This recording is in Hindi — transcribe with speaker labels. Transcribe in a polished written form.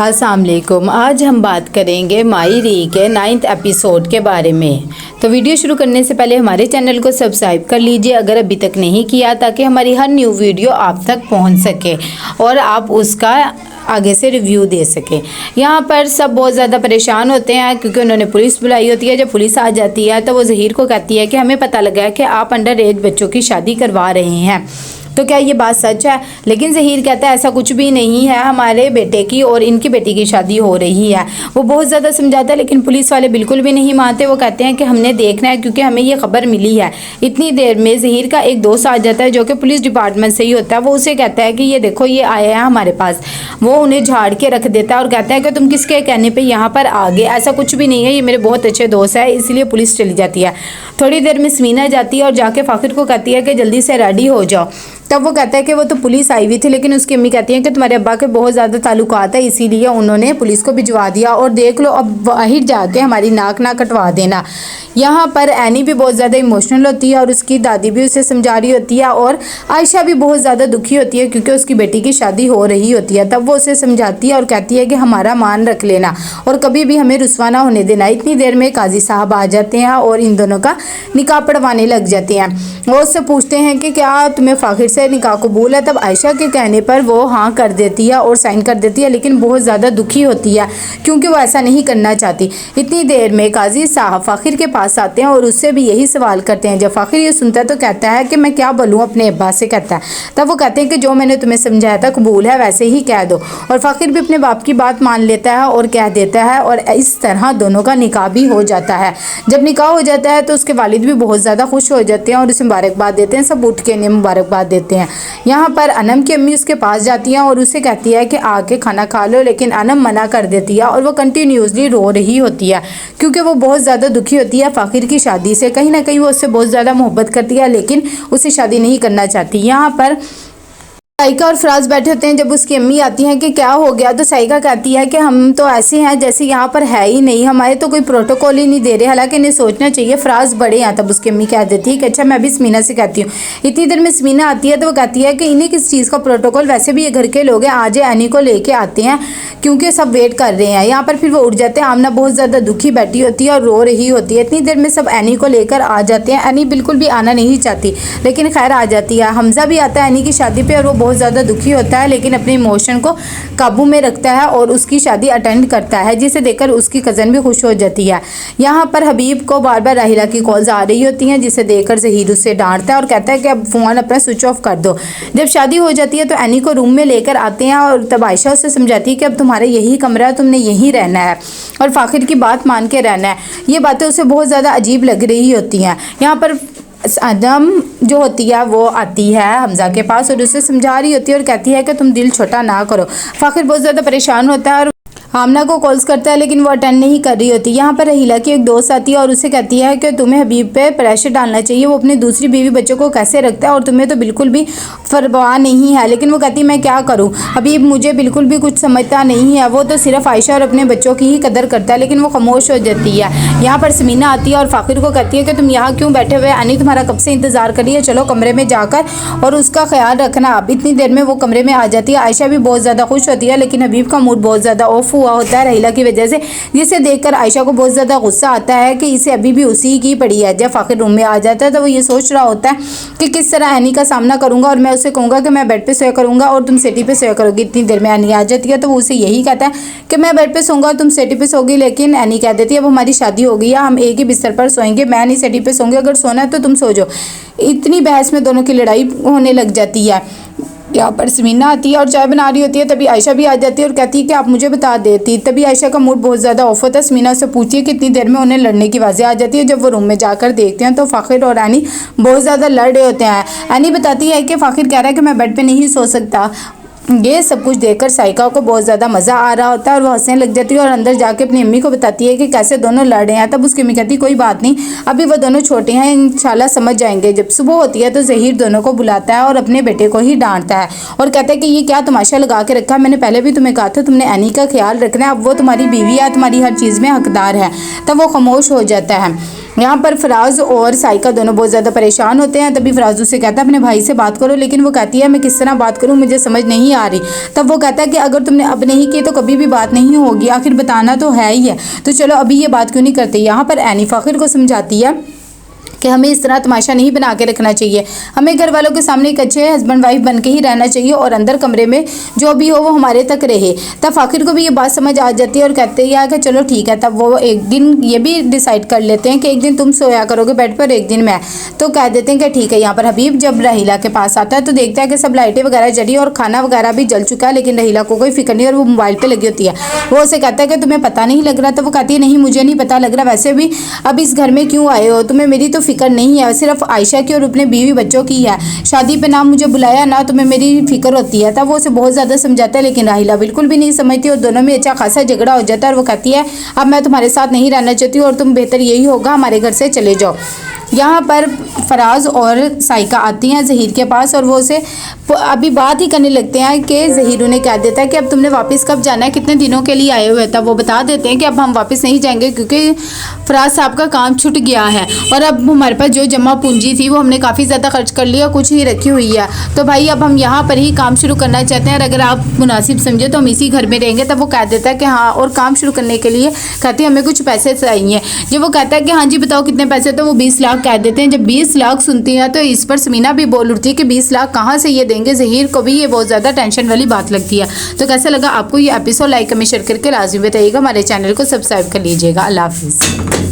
Speaker 1: अस्सलाम वालेकुम। आज हम बात करेंगे माई री के 9th एपिसोड के बारे में। तो वीडियो शुरू करने से पहले हमारे चैनल को सब्सक्राइब कर लीजिए अगर अभी तक नहीं किया, ताकि हमारी हर न्यू वीडियो आप तक पहुंच सके और आप उसका आगे से रिव्यू दे सके। यहाँ पर सब बहुत ज़्यादा परेशान होते हैं क्योंकि उन्होंने पुलिस बुलाई होती है। जब पुलिस आ जाती है तो वो ज़हीर को कहती है कि हमें पता लगा है कि आप अंडर एज बच्चों की शादी करवा रहे हैं, तो क्या ये बात सच है? लेकिन ज़हीर कहता है ऐसा कुछ भी नहीं है, हमारे बेटे की और इनकी बेटी की शादी हो रही है। वो बहुत ज़्यादा समझाता है लेकिन पुलिस वाले बिल्कुल भी नहीं मानते। वो कहते हैं कि हमने देखना है क्योंकि हमें ये खबर मिली है। इतनी देर में ज़हीर का एक दोस्त आ जाता है जो कि पुलिस डिपार्टमेंट से ही होता है। वो उसे कहता है कि ये देखो ये आए हैं हमारे पास। वो उन्हें झाड़ के रख देता है और कहता है कि तुम किसके कहने पर यहाँ पर आ गए, ऐसा कुछ भी नहीं है, ये मेरे बहुत अच्छे दोस्त है, इसलिए पुलिस चली जाती है। थोड़ी देर में समीना जाती है और जाके फ़ाखिर को कहती है कि जल्दी से रेडी हो जाओ। तब वो कहता है कि वो तो पुलिस आई हुई थी, लेकिन उसकी अम्मी कहती है कि तुम्हारे अब्बा के बहुत ज़्यादा ताल्लुकात है, इसीलिए उन्होंने पुलिस को भिजवा दिया और देख लो अब बाहर जाके हमारी नाक ना कटवा देना। यहाँ पर एनी भी बहुत ज़्यादा इमोशनल होती है और उसकी दादी भी उसे समझा रही होती है और आयशा भी बहुत ज़्यादा दुखी होती है क्योंकि उसकी बेटी की शादी हो रही होती है। तब वो उसे समझाती है और कहती है कि हमारा मान रख लेना और कभी भी हमें रुस्वा ना होने देना। इतनी देर में काजी साहब आ जाते हैं और इन दोनों का निकाह पढ़वाने लग जाते हैं। वो उससे पूछते हैं कि क्या तुम्हें फ़ाखिर से निकाह कबूल है? तब आयशा के कहने पर वो हाँ कर देती है और साइन कर देती है, लेकिन बहुत ज़्यादा दुखी होती है क्योंकि वो ऐसा नहीं करना चाहती। इतनी देर में काजी साहब फ़ाखिर के पास आते हैं और उससे भी यही सवाल करते हैं। जब फ़ाखिर ये सुनता है तो कहता है कि मैं क्या बोलूँ अपने अब्बा से, कहता है। तब वो कहते हैं कि जो मैंने तुम्हें समझाया था कबूल है वैसे ही कह दो। और फ़ाखिर भी अपने बाप की बात मान लेता है और कह देता है और इस तरह दोनों का निकाह भी हो जाता है। जब निकाह हो जाता है तो उसके वालिद भी बहुत ज़्यादा खुश हो जाते हैं और उसे मुबारकबाद देते हैं। सब उठ के इन्हें मुबारकबाद देते हैं। यहाँ पर अनम की अम्मी उसके पास जाती हैं और उसे कहती है कि आके खाना खा लो, लेकिन अनम मना कर देती है और वो कंटिन्यूसली रो रही होती है क्योंकि वो बहुत ज़्यादा दुखी होती है फ़ाखिर की शादी से। कहीं ना कहीं वो उससे बहुत ज़्यादा मोहब्बत करती है लेकिन उसे शादी नहीं करना चाहती। यहाँ पर साइका और फराज बैठे होते हैं। जब उसकी अम्मी आती हैं कि क्या हो गया, तो साइका कहती है कि हम तो ऐसे हैं जैसे यहाँ पर है ही नहीं, हमारे तो कोई प्रोटोकॉल ही नहीं दे रहे, हालांकि इन्हें सोचना चाहिए फराज बड़े हैं। तब उसकी अम्मी कह देती है कि अच्छा मैं भी समीना से कहती हूँ। इतनी देर में समीना आती है तो वो कहती है कि इन्हें किस चीज़ का प्रोटोकॉल, वैसे भी ये घर के लोग हैं, आज एनी को लेके आते हैं क्योंकि सब वेट कर रहे हैं। यहाँ पर फिर वो उठ जाते हैं। आमना बहुत ज़्यादा दुखी बैठी होती है और रो रही होती है। इतनी देर में सब एनी को लेकर आ जाते हैं। एनी बिल्कुल भी आना नहीं चाहती लेकिन खैर आ जाती है। हमजा भी आता है एनी की शादी पर और वो बहुत ज़्यादा दुखी होता है लेकिन अपने इमोशन को काबू में रखता है और उसकी शादी अटेंड करता है, जिसे देखकर उसकी कज़न भी खुश हो जाती है। यहाँ पर हबीब को बार बार राहिला की कॉल्स आ रही होती हैं, जिसे देखकर ज़हीर उससे डांटता है और कहता है कि अब फ़ोन अपना स्विच ऑफ कर दो। जब शादी हो जाती है तो एनी को रूम में लेकर आते हैं और तब आयशा उससे समझाती है कि अब तुम्हारा यही कमरा है, तुमने यहीं रहना है और फ़ाखिर की बात मान के रहना है। ये बातें उसे बहुत ज़्यादा अजीब लग रही होती हैं। यहाँ पर अदम जो होती है वो आती है हमजा के पास और उसे समझा रही होती है और कहती है कि तुम दिल छोटा ना करो। फ़ाखिर बहुत ज़्यादा परेशान होता है और आमना को कॉल्स करता है लेकिन वो अटेंड नहीं कर रही होती। यहाँ पर रहीला की एक दोस्त आती है और उसे कहती है कि तुम्हें हबीब पे प्रेशर डालना चाहिए, वो अपनी दूसरी बीवी बच्चों को कैसे रखता है और तुम्हें तो बिल्कुल भी परवाह नहीं है। लेकिन वो कहती है मैं क्या करूँ, हबीब मुझे बिल्कुल भी कुछ समझता नहीं है, वो तो सिर्फ आयशा और अपने बच्चों की ही कदर करता है। लेकिन वो खामोश हो जाती है। यहाँ पर समीना आती है और फ़ाखिर को कहती है कि तुम यहाँ क्यों बैठे हुए, अनी तुम्हारा कब से इंतज़ार करी है, चलो कमरे में जाकर और उसका ख्याल रखना। अब इतनी देर में वो कमरे में आ जाती है। आयशा भी बहुत ज़्यादा खुश होती है लेकिन हबीब का मूड बहुत ज़्यादा ऑफ हुआ होता है रहीला की वजह से, जिसे देखकर आयशा को बहुत ज़्यादा गुस्सा आता है कि इसे अभी भी उसी की पड़ी है। जब फ़ाखिर रूम में आ जाता है तो वो ये सोच रहा होता है कि किस तरह एनी का सामना करूंगा और मैं उसे कहूँगा कि मैं बेड पे सोया करूँगा और तुम सेटी पे सोया करोगी। इतनी देर में एनी आ जाती है तो वो उसे यही कहता है कि मैं बेड पे सोऊंगा तुम सेटी पे सोगी, लेकिन एनी कह देती है अब हमारी शादी हो गई है, हम एक ही बिस्तर पर सोएंगे, मैं नहीं सेटी पे सोऊंगी, अगर सोना है तो तुम सो जाओ। इतनी बहस में दोनों की लड़ाई होने लग जाती है। यहाँ पर समीना आती है और चाय बना रही होती है। तभी आयशा भी आ जाती है और कहती है कि आप मुझे बता देती। तभी आयशा का मूड बहुत ज़्यादा ऑफ होता है। समीना से पूछती है कि इतनी देर में उन्हें लड़ने की आवाज़ें आ जाती है। जब वो रूम में जाकर देखते हैं तो फ़ाखिर और एनी बहुत ज़्यादा लड़ रहे होते हैं। एनी बताती है कि फ़ाखिर कह रहा है कि मैं बेड पर नहीं सो सकता। ये सब कुछ देखकर साइका को बहुत ज़्यादा मज़ा आ रहा होता है और वो हंसने लग जाती है और अंदर जाके अपनी अम्मी को बताती है कि कैसे दोनों लड़ रहे हैं। तब उसकी अम्मी कहती कोई बात नहीं, अभी वो दोनों छोटे हैं, इंशाल्लाह समझ जाएंगे। जब सुबह होती है तो ज़हीर दोनों को बुलाता है और अपने बेटे को ही डांटता है और कहता है कि ये क्या तमाशा लगा के रखा है, मैंने पहले भी तुम्हें कहा था तुमने एनी का ख्याल रखना है, अब वो तुम्हारी बीवी है, तुम्हारी हर चीज़ में हकदार है। तब वो खामोश हो जाता है। यहाँ पर फराज और साइका दोनों बहुत ज़्यादा परेशान होते हैं। तभी फराज उससे कहता है अपने भाई से बात करो, लेकिन वो कहती है मैं किस तरह बात करूँ, मुझे समझ नहीं आ रही। तब वो कहता है कि अगर तुमने अब नहीं की तो कभी भी बात नहीं होगी, आखिर बताना तो है ही है, तो चलो अभी ये बात क्यों नहीं करते। यहाँ पर एनी फ़ाखिर को समझाती है कि हमें इस तरह तमाशा नहीं बना के रखना चाहिए, हमें घर वालों के सामने एक अच्छे हस्बैंड वाइफ बन के ही रहना चाहिए और अंदर कमरे में जो भी हो वो हमारे तक रहे। तब फ़ाखिर को भी ये बात समझ आ जाती है और कहते हैं कि चलो ठीक है। तब वो एक दिन ये भी डिसाइड कर लेते हैं कि एक दिन तुम सोया करोगे बेड पर, एक दिन मैं। तो कह देते हैं कि ठीक है। यहाँ पर हबीब जब रहीला के पास आता है तो देखता है कि सब लाइटें वगैरह जली और खाना वगैरह भी जल चुका है, लेकिन रहीला को कोई फिक्र नहीं और वो मोबाइल पर लगी होती है। वो उसे कहता है कि तुम्हें पता नहीं लग रहा। तो वो कहती है नहीं मुझे नहीं पता लग रहा, वैसे भी अब इस घर में क्यों आए हो, तुम्हें मेरी तो फिक्र नहीं है, सिर्फ आयशा की और अपने बीवी बच्चों की है, शादी पे ना मुझे बुलाया ना तुम्हें मेरी फिक्र होती है। तब वो उसे बहुत ज़्यादा समझाता है, लेकिन राहिला बिल्कुल भी नहीं समझती और दोनों में अच्छा खासा झगड़ा हो जाता है। और वो कहती है अब मैं तुम्हारे साथ नहीं रहना चाहती और तुम बेहतर यही होगा हमारे घर से चले जाओ। यहाँ पर फराज और साइका आती हैं ज़हीर के पास और वो उसे अभी बात ही करने लगते हैं कि ज़हीर उन्हें कह देता है कि अब तुमने वापस कब जाना है, कितने दिनों के लिए आए हुए। तब वो बता देते हैं कि अब हम वापस नहीं जाएंगे क्योंकि फराज साहब का काम छूट गया है और अब हमारे पास जो जमा पूंजी थी वो हमने काफ़ी ज़्यादा खर्च कर लिया, कुछ ही रखी हुई है। तो भाई अब हम यहाँ पर ही काम शुरू करना चाहते हैं और अगर आप मुनासिब समझे तो हम इसी घर में रहेंगे। तब वो कह देता है कि हाँ, और काम शुरू करने के लिए कहते हैं हमें कुछ पैसे चाहिए। जब वो कहता है कि हाँ जी बताओ कितने पैसे, तो वो 20 लाख कह देते हैं। जब 20 लाख सुनती हैं तो इस पर समीना भी बोल उठती है कि 20 लाख कहाँ से ये देंगे। ज़हीर को भी ये बहुत ज़्यादा टेंशन वाली बात लगती है। तो कैसा लगा आपको ये एपिसोड, लाइक कमेंट शेयर करके लाजमी बताइएगा। हमारे चैनल को सब्सक्राइब कर लीजिएगा। अल्लाह हाफिज़।